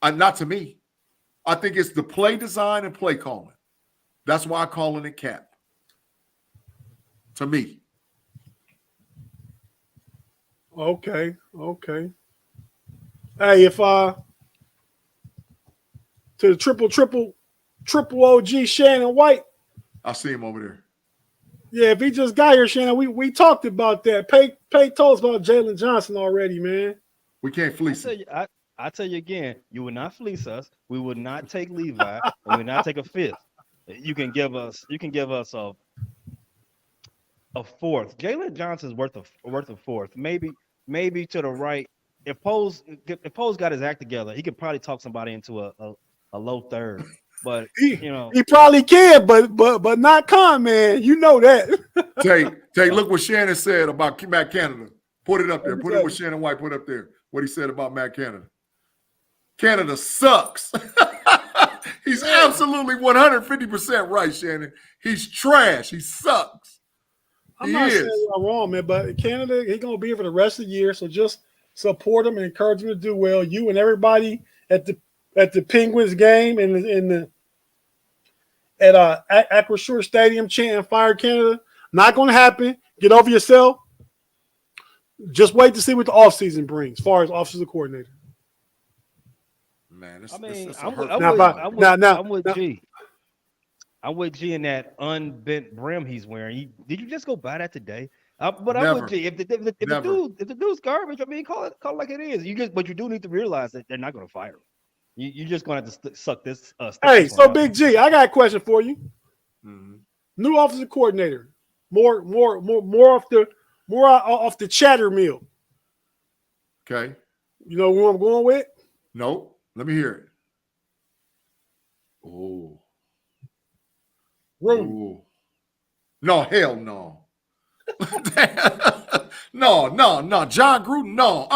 Not to me. I think it's the play design and play calling. That's why I'm calling it cap. To me. Okay. Hey, if to the triple OG Shannon White. I see him over there. Yeah, if he just got here, Shannon, we talked about that. Pay told us about Jalen Johnson already, man. We can't fleece him. I tell you again, you would not fleece us. We would not take Levi. We would not take a 5th. You can give us a 4th. Jalen Johnson's worth a 4th. Maybe to the right. If Poe's got his act together, he could probably talk somebody into a low 3rd. But he probably can, but not Con, man. You know that. Tate, look what Shannon said about Matt Canada. Put it up there. Put it what Shannon White put up there. What he said about Matt Canada. Canada sucks. He's absolutely 150% right, Shannon. He's trash. He sucks. I'm not saying I'm wrong, man, but Canada, he's going to be here for the rest of the year, so just support him and encourage him to do well. You and everybody at the Penguins game and at Acrisure Stadium chanting Fire Canada. Not going to happen. Get over yourself. Just wait to see what the offseason brings as far as offensive coordinator. Man, I'm with G. I'm with G in that unbent brim he's wearing. Did you just go buy that today? But I'm with G. If the dude's garbage, I mean, call it like it is. But you do need to realize that they're not going to fire him. You're just going to have to suck this. Hey, so Big G, I got a question for you. Mm-hmm. New offensive coordinator, more off the chatter mill. Okay. You know who I'm going with? Nope. Let me hear it. Oh. Room. No, hell no. No. John Gruden, no.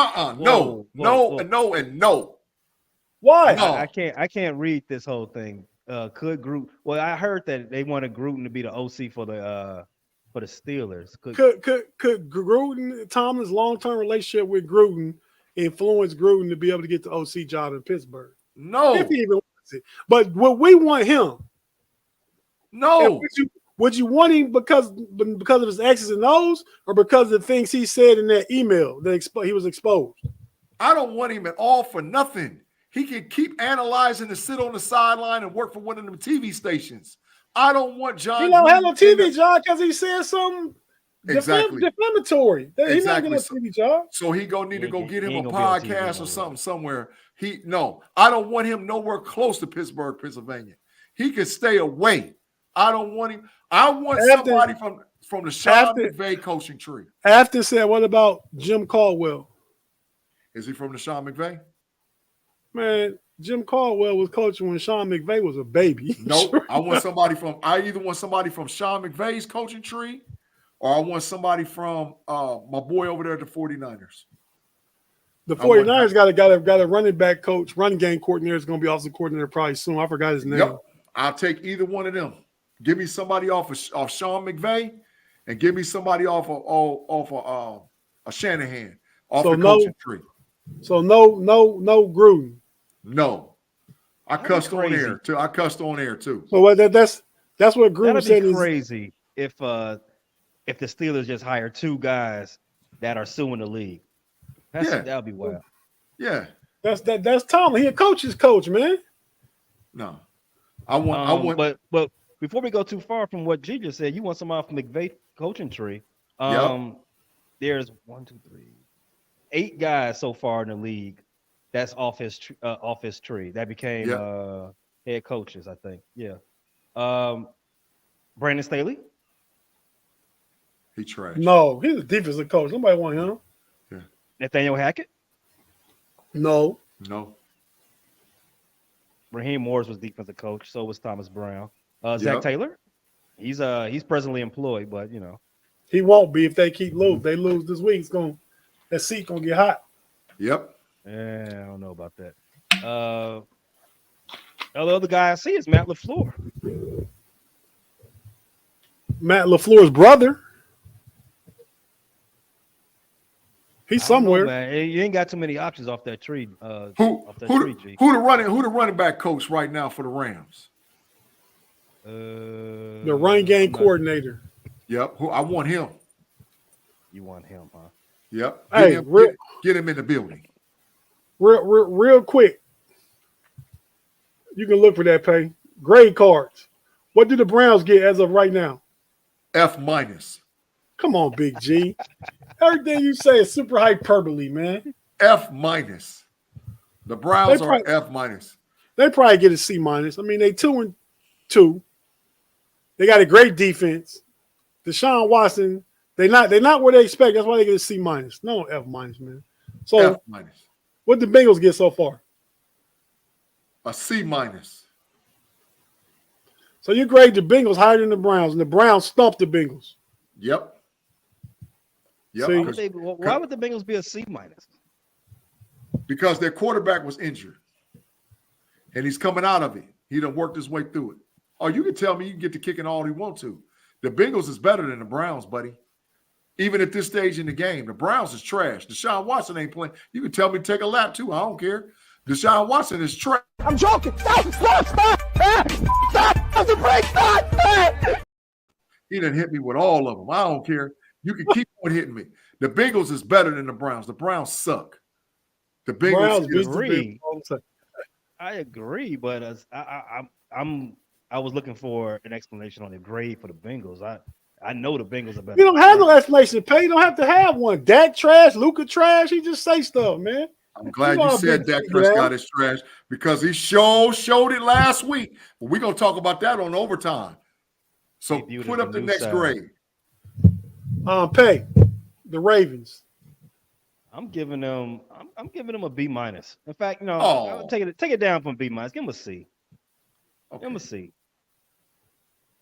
No, and no. Why? No. I can't read this whole thing. Could Gruden? Well, I heard that they wanted Gruden to be the OC for the Steelers. Could Gruden, Tomlin's long-term relationship with Gruden, influence Gruden to be able to get the OC job in Pittsburgh? No. If he even wants it. But would we want him? No. Would you want him because of his X's and O's, or because of the things he said in that email that he was exposed? I don't want him at all for nothing. He can keep analyzing and sit on the sideline and work for one of them TV stations. I don't want John. He don't have no TV job because he said something defamatory. Exactly. He's not getting a TV job. So he gonna need to go get him a podcast or something somewhere. I don't want him nowhere close to Pittsburgh, Pennsylvania. He can stay away. I don't want him. I want somebody from the Sean McVay coaching tree. After said, what about Jim Caldwell? Is he from the Sean McVay? Man, Jim Caldwell was coaching when Sean McVay was a baby. Nope. I either want somebody from Sean McVay's coaching tree, or I want somebody from my boy over there at the 49ers. The 49ers got a running back coach, run game coordinator is going to be also coordinator probably soon. I forgot his name. Yep. I'll take either one of them. Give me somebody off Sean McVay, and give me somebody off a Shanahan off the coaching tree. So no Gruden. No, I cussed on air too. So that's what Gruden said. That'd be crazy if the Steelers just hire two guys that are suing the league. That would be wild. Yeah, that's Tomlin. He a coach's coach, man. No, I want. But before we go too far from what G just said, you want somebody from McVay coaching tree. There's 8 guys so far in the league that's off his tree that became head coaches, I think. Yeah. Brandon Staley. He trash. No, he's a defensive coach. Nobody want him. Yeah. Nathaniel Hackett. No. Raheem Morris was defensive coach. So was Thomas Brown. Zach Taylor. He's presently employed, but he won't be if they keep losing. They lose this week. That seat gonna get hot. Yep. Yeah, I don't know about that. The other guy I see is Matt LaFleur. Matt LaFleur's brother. He's somewhere. Man. You ain't got too many options off that tree. Who the running back coach right now for the Rams? The run game coordinator. Yep. I want him. You want him, huh? Yep. Hey, get him in the building. Real quick. You can look for that pay. Grade cards. What do the Browns get as of right now? F-. Come on, Big G. Everything you say is super hyperbole, man. F-. The Browns are F-. They probably get a C-. I mean, they 2-2. They got a great defense. Deshaun Watson, they're not where they expect. That's why they get a C-. No F-, man. So F-. What the Bengals get so far? A C-. So you grade the Bengals higher than the Browns, and the Browns stumped the Bengals. Yep. Why would the Bengals be a C-? Because their quarterback was injured, and he's coming out of it. He done worked his way through it. Oh, you can tell me you can get to kicking all you want to. The Bengals is better than the Browns, buddy. Even at this stage in the game, the Browns is trash. Deshaun Watson ain't playing. You can tell me to take a lap too. I don't care. Deshaun Watson is trash. I'm joking. Stop. He done hit me with all of them. I don't care. You can keep on hitting me. The Bengals is better than the Browns. The Browns suck. The Bengals agree. I agree, but I was looking for an explanation on the grade for the Bengals. I know the Bengals are better. You don't have no explanation, Pay. You don't have to have one. Dak trash, Luka trash. He just say stuff, man. I'm glad you said Dak Prescott is trash because he showed it last week. But we're going to talk about that on overtime. So put up the next grade. Pay the Ravens. I'm giving them a B-. In fact, I'll take it down from B-. Give them a C. Okay. Give them a C.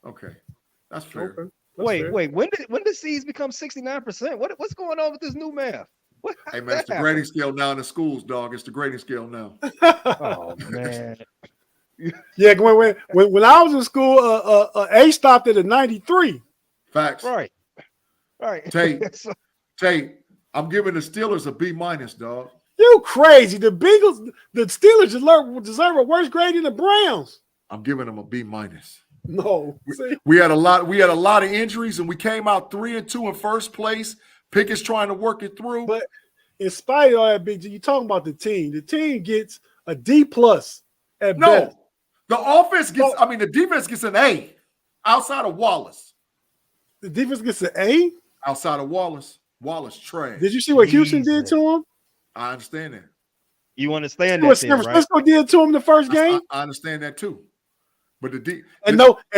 Okay. That's fair. Okay. Wait. When did C's become 69%? What's going on with this new math? Hey man, it's the grading scale now in the schools, dog. It's the grading scale now. Oh man. Yeah, when I was in school, A stopped at a 93. Facts. Right. Tate, I'm giving the Steelers a B-, dog. You crazy. The Steelers deserve a worse grade than the Browns. I'm giving them a B-. No. See? We had a lot of injuries, and we came out 3-2 in first place. Pickett's trying to work it through. But in spite of all that, Big G, you're talking about the team. The team gets a D+ at best. The offense gets, the defense gets an A outside of Wallace. The defense gets an A? Outside of Wallace. Wallace trash. Did you see what Houston did to him? I understand that. You understand what that, San Francisco did to him the first game? I understand that too. But and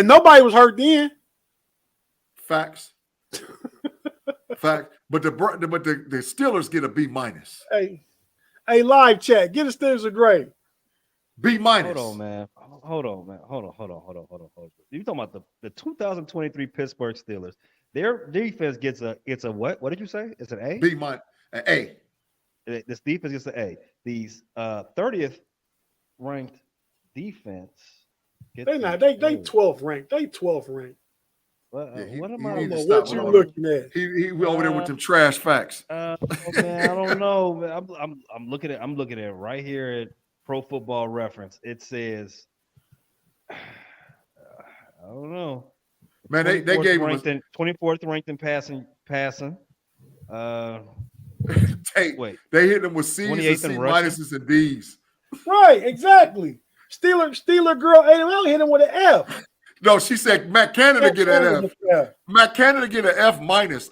nobody was hurt then. Facts. Fact. But the Steelers get a B-. Hey, live chat. Get the Steelers a grade. B-. Hold on, man. Hold on. You talking about the 2023 Pittsburgh Steelers? Their defense gets a what? What did you say? It's an A? B-, an A. This defense gets an A. These 30th ranked defense. They're not. They 12th ranked. They 12th ranked. What am I I? What you looking at? He over there with them trash facts. Man, I don't know. Man. I'm looking at right here at Pro Football Reference. It says, I don't know. Man, they gave him 24th ranked in passing. Tate, they hit them with C's and C minuses and D's. Right, exactly. Steeler girl AML hit him with an F. No, she said Matt Canada get an F. Matt Canada get an F-,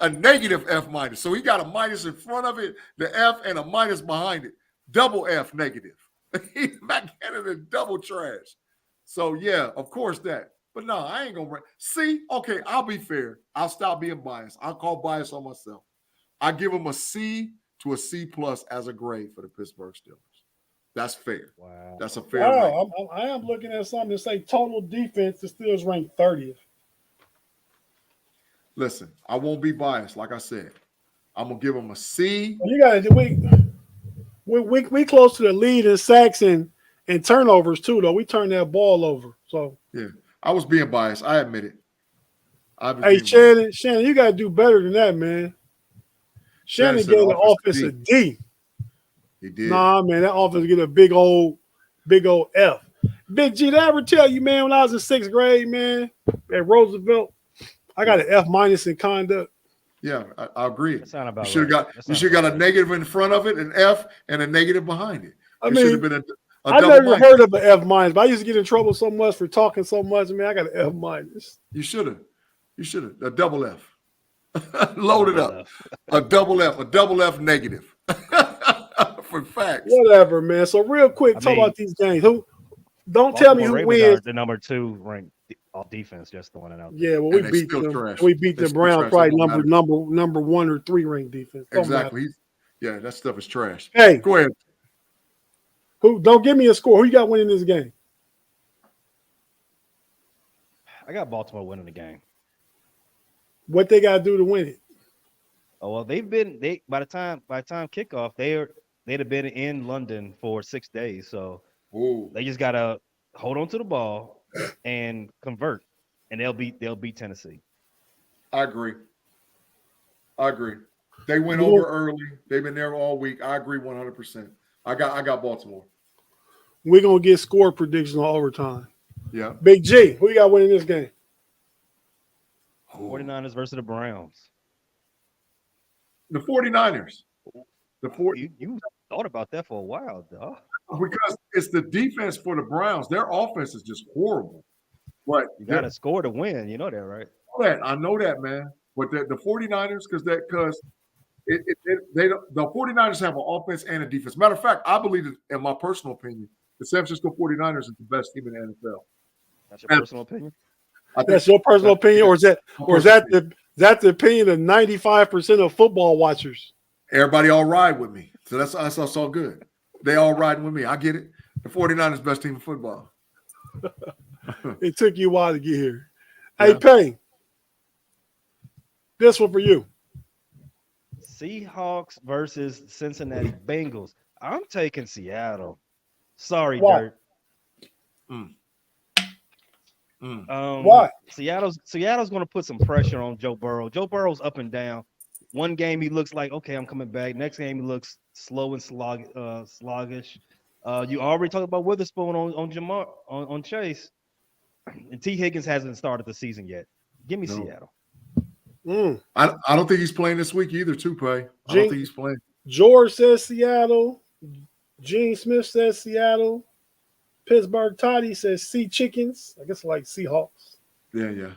a negative F-. So he got a minus in front of it, the F, and a minus behind it. Double F negative. Matt Canada double trash. So yeah, of course that. But no, I ain't gonna see. Okay, I'll be fair. I'll stop being biased. I'll call bias on myself. I give him a C to a C+ as a grade for the Pittsburgh Steelers. That's fair. Wow. That's a fair grade. I am looking at something to say total defense. The Steelers ranked 30th. Listen, I won't be biased. Like I said, I'm gonna give him a C. You got to we close to the lead in sacks and turnovers too. Though we turned that ball over. So yeah, I was being biased. I admit it. Hey, Shannon, you got to do better than that, man. Shannon gave the offense a D. He did. Nah, man, that offense get a big old F. Big G, did I ever tell you, man, when I was in 6th grade, man, at Roosevelt, I got an F- in conduct. Yeah, I agree. That sound about you should have got a negative in front of it, an F, and a negative behind it. It should have been a I never heard of an F-, but I used to get in trouble so much for talking so much. Man, I got an F-. You should have. A double F. Load it up. A double F negative. For facts. Whatever, man. So real quick, talk about these games. Don't tell me who wins. The number 2 ranked all defense, just throwing it out there. Yeah, well, we beat them. Trash. We beat the Browns, probably number 1 or 3 ranked defense. Exactly. Yeah, that stuff is trash. Hey, go ahead. Don't give me a score. Who you got winning this game? I got Baltimore winning the game. What they got to do to win it? Oh well, by the time kickoff, they'd have been in London for 6 days, so they just gotta hold on to the ball and convert, and they'll beat Tennessee. I agree. They went over early. They've been there all week. I agree 100%. I got Baltimore. We're gonna get score predictions on overtime. Yeah. Big G, who you got winning this game? 49ers versus the Browns. The 49ers. You thought about that for a while, dog. Because it's the defense for the Browns. Their offense is just horrible. But you got to score to win. You know that, right? I know that, man. But the 49ers, because the 49ers have an offense and a defense. Matter of fact, I believe, in my personal opinion, the San Francisco 49ers is the best team in the NFL. That's your personal opinion? That's your personal opinion, or is that the opinion of 95% of football watchers? Everybody all ride with me. So that's all good. They all riding with me. I get it. The 49ers best team in football. It took you a while to get here. Yeah. Hey, Payne, this one for you. Seahawks versus Cincinnati Bengals. I'm taking Seattle. Sorry, Why? Dirt. Why? Seattle's going to put some pressure on Joe Burrow. Joe Burrow's up and down. One game he looks like, okay, I'm coming back. Next game he looks slow and sluggish. You already talked about Witherspoon on Chase. And T. Higgins hasn't started the season yet. Give me Seattle. I don't think he's playing this week either, too, Pay. I don't think he's playing. George says Seattle. Gene Smith says Seattle. Pittsburgh Toddy says Sea Chickens. I guess like Seahawks. Yeah.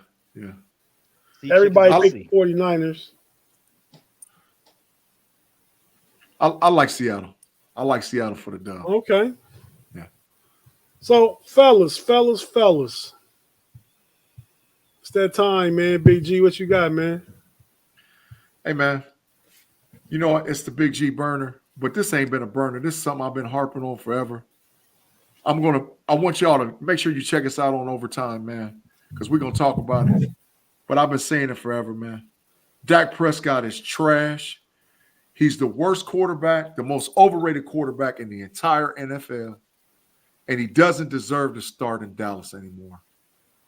Everybody picked 49ers. I like Seattle. I like Seattle for the dub. Okay. Yeah. So, fellas. It's that time, man. Big G, what you got, man? Hey, man. You know, it's the Big G burner, but this ain't been a burner. This is something I've been harping on forever. I want y'all to make sure you check us out on Overtime, man, because we're going to talk about it. But I've been saying it forever, man. Dak Prescott is trash. He's the worst quarterback, the most overrated quarterback in the entire NFL, and he doesn't deserve to start in Dallas anymore.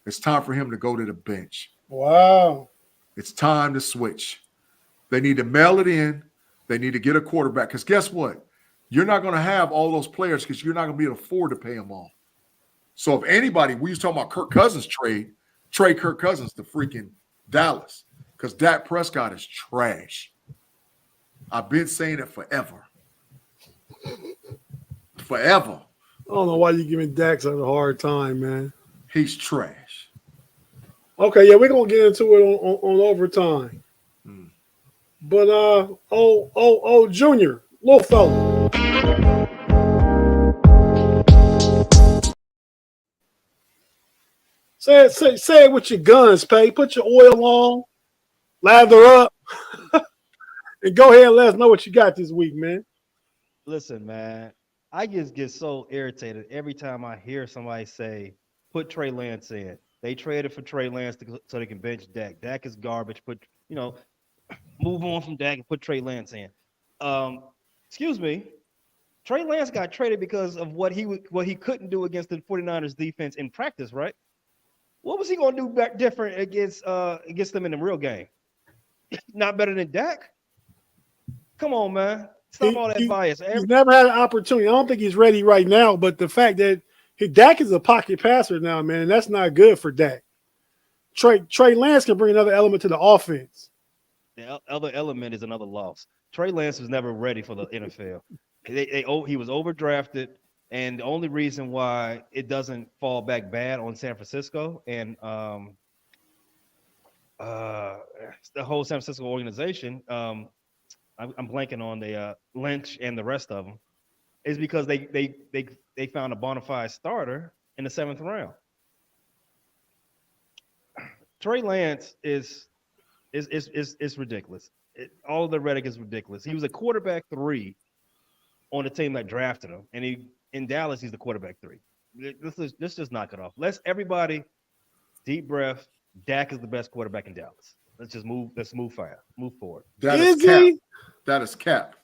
It's time for him to go to the bench. Wow. It's time to switch. They need to mail it in. They need to get a quarterback, because guess what? You're not going to have all those players because you're not going to be able to afford to pay them all. So if anybody, we was talking about Kirk Cousins trade Kirk Cousins to freaking Dallas because Dak Prescott is trash. I've been saying it forever. Forever. I don't know why you're giving Dak such a hard time, man. He's trash. Okay, yeah, we're going to get into it on Overtime. But, Junior, little fella. Say it with your guns, Pay. Put your oil on, lather up, and go ahead and let us know what you got this week, man. Listen, man, I just get so irritated every time I hear somebody say, put Trey Lance in. They traded for Trey Lance so they can bench Dak. Dak is garbage. Move on from Dak and put Trey Lance in. Excuse me. Trey Lance got traded because of what he couldn't do against the 49ers defense in practice, right? What was he going to do back different against them in the real game? Not better than Dak? Come on, man. Stop all that bias. He's never had an opportunity. I don't think he's ready right now, but the fact that Dak is a pocket passer now, man, that's not good for Dak. Trey Lance can bring another element to the offense. The other element is another loss. Trey Lance was never ready for the NFL. He was overdrafted, and the only reason why it doesn't fall back bad on San Francisco and the whole San Francisco organization, I'm blanking on the Lynch and the rest of them, is because they found a bona fide starter in the 7th round. Trey Lance is ridiculous. All of the rhetoric is ridiculous. He was a quarterback 3 on the team that drafted him, and in Dallas he's the quarterback 3. Let's just knock it off. Let's everybody deep breath. Dak is the best quarterback in Dallas. Let's just move. Let's move fast. Move forward. That is cap. That is cap.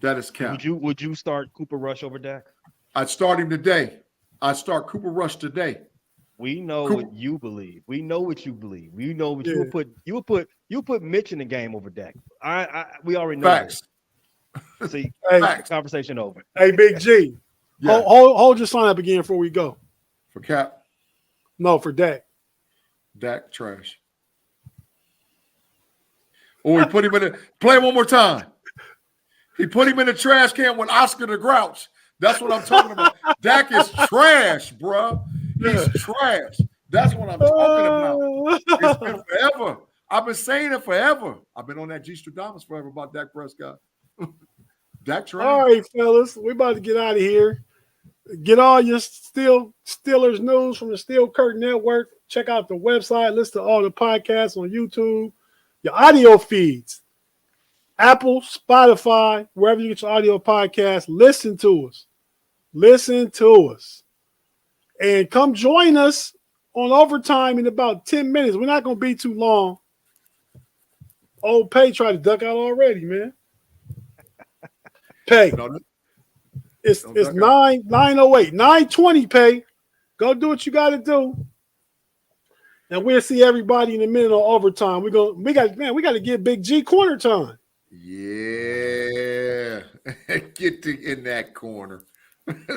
That is cap. Would you start Cooper Rush over Dak? I'd start him today. I'd start Cooper Rush today. We know what you believe. We know what you believe. We know what you would put. You put Mitch in the game over Dak. We already know. Facts. This. See, Facts. Conversation over. Hey, Big G, hold your sign up again before we go. For Cap? No, for Dak. Dak trash. Or he put him in the play one more time. He put him in the trash can with Oscar the Grouch. That's what I'm talking about. Dak is trash, bro. He's trash. That's what I'm talking about. It's been forever. I've been saying it forever. I've been on that G Stradamus forever about Dak Prescott. Dak trash. All right, fellas, we're about to get out of here. Get all your Steelers news from the Steel Curtain Network. Check out the website. Listen to all the podcasts on YouTube. Your audio feeds. Apple, Spotify, wherever you get your audio podcast. Listen to us. Listen to us. And come join us on Overtime in about 10 minutes. We're not going to be too long. Old Pay tried to duck out already, man. Pay. It's 9:08, 9:20, Pay. Go do what you got to do. And we'll see everybody in a minute on Overtime. We got to get Big G corner time. Yeah. Get in that corner.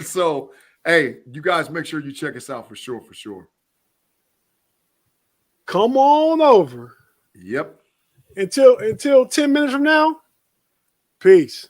So Hey, you guys make sure you check us out for sure, for sure. Come on over. Yep. Until 10 minutes from now, peace.